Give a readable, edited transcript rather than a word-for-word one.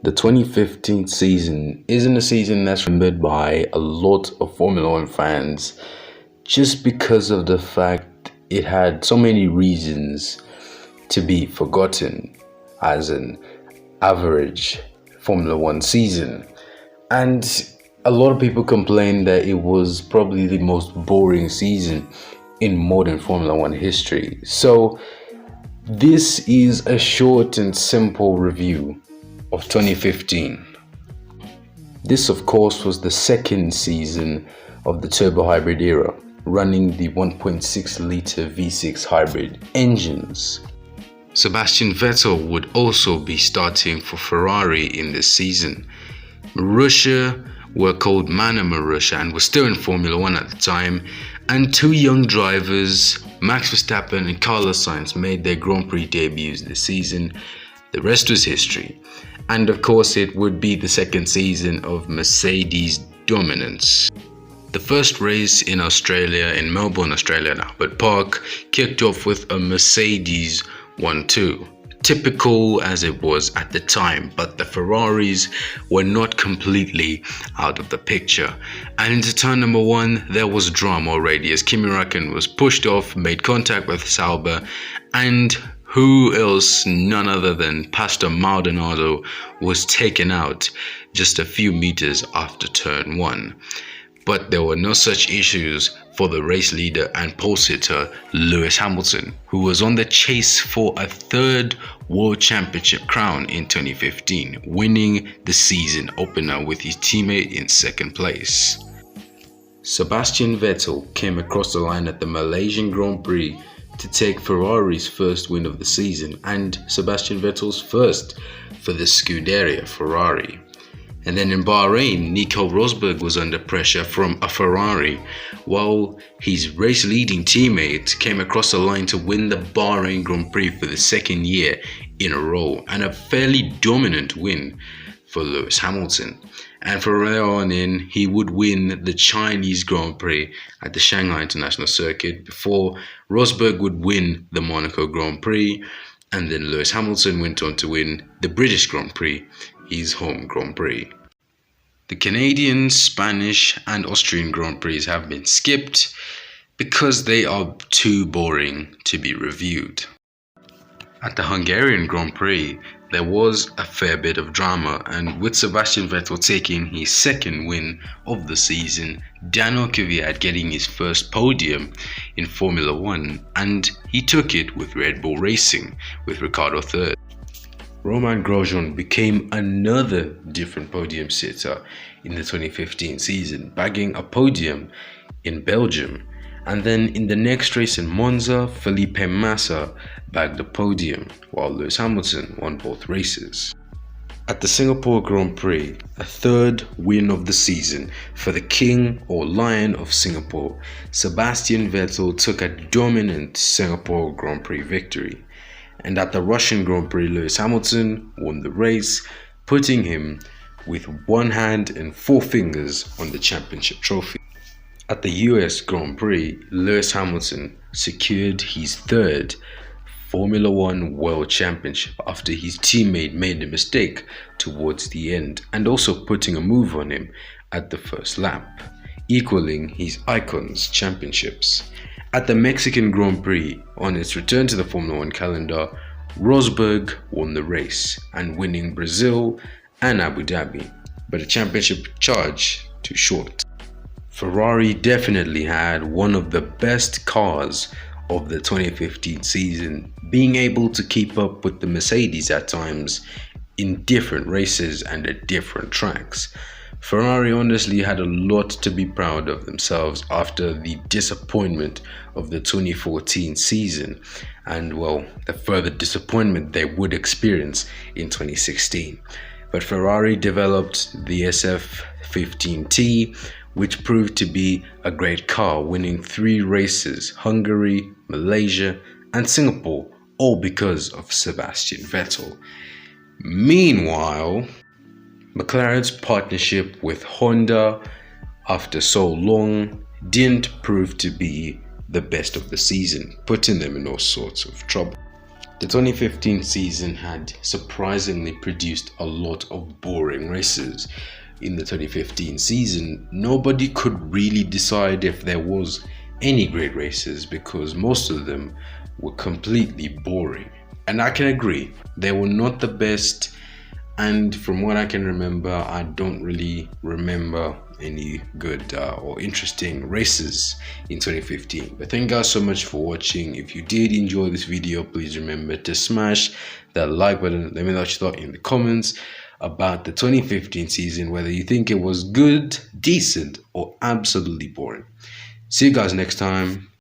The 2015 season isn't a season that's remembered by a lot of Formula One fans just because of the fact it had so many reasons to be forgotten as an average Formula One season. And a lot of people complained that it was probably the most boring season in modern Formula One history. So this is a short and simple review of 2015. This, of course, was the second season of the turbo hybrid era, running the 1.6 litre V6 hybrid engines. Sebastian Vettel would also be starting for Ferrari in this season. Marussia were called Manor Marussia and were still in Formula One at the time, and two young drivers, Max Verstappen and Carlos Sainz, made their Grand Prix debuts this season. The rest was history. And of course, it would be the second season of Mercedes dominance. The first race in Australia, in Melbourne, Australia, at Albert Park, kicked off with a Mercedes 1-2. Typical as it was at the time, but the Ferraris were not completely out of the picture. And into turn number one, there was drama already as Kimi Räikkönen was pushed off, made contact with Sauber, and who else, none other than Pastor Maldonado, was taken out just a few meters after turn one. But there were no such issues for the race leader and pole sitter Lewis Hamilton, who was on the chase for a third World Championship crown in 2015, winning the season opener with his teammate in second place. Sebastian Vettel came across the line at the Malaysian Grand Prix to take Ferrari's first win of the season and Sebastian Vettel's first for the Scuderia Ferrari. And then in Bahrain, Nico Rosberg was under pressure from a Ferrari, while his race-leading teammate came across the line to win the Bahrain Grand Prix for the second year in a row, and a fairly dominant win for Lewis Hamilton. And from there on in, he would win the Chinese Grand Prix at the Shanghai International Circuit before Rosberg would win the Monaco Grand Prix, and then Lewis Hamilton went on to win the British Grand Prix, his home Grand Prix. The Canadian, Spanish and Austrian Grand Prix have been skipped because they are too boring to be reviewed. At the Hungarian Grand Prix, there was a fair bit of drama, and with Sebastian Vettel taking his second win of the season, Daniel Kvyat getting his first podium in Formula One, and he took it with Red Bull Racing with Ricciardo third. Romain Grosjean became another different podium sitter in the 2015 season, bagging a podium in Belgium. And then in the next race in Monza, Felipe Massa bagged the podium, while Lewis Hamilton won both races. At the Singapore Grand Prix, a third win of the season for the King or Lion of Singapore, Sebastian Vettel took a dominant Singapore Grand Prix victory. And at the Russian Grand Prix, Lewis Hamilton won the race, putting him with one hand and four fingers on the championship trophy. At the US Grand Prix, Lewis Hamilton secured his third Formula One World Championship after his teammate made a mistake towards the end, and also putting a move on him at the first lap, equaling his Icons Championships. At the Mexican Grand Prix, on its return to the Formula One calendar, Rosberg won the race and winning Brazil and Abu Dhabi, but the championship charge too short. Ferrari definitely had one of the best cars of the 2015 season, being able to keep up with the Mercedes at times in different races and at different tracks. Ferrari honestly had a lot to be proud of themselves after the disappointment of the 2014 season, and well, the further disappointment they would experience in 2016. But Ferrari developed the SF15T, which proved to be a great car, winning 3 races: Hungary, Malaysia and Singapore, all because of Sebastian Vettel. Meanwhile, McLaren's partnership with Honda after so long didn't prove to be the best of the season, putting them in all sorts of trouble. The 2015 season had surprisingly produced a lot of boring races. In the 2015 season, nobody could really decide if there was any great races because most of them were completely boring. And I can agree, they were not the best. And from what I can remember, I don't really remember any good or interesting races in 2015. But thank you guys so much for watching. If you did enjoy this video, please remember to smash that like button. Let me know what you thought in the comments about the 2015 season, whether you think it was good, decent, or absolutely boring. See you guys next time.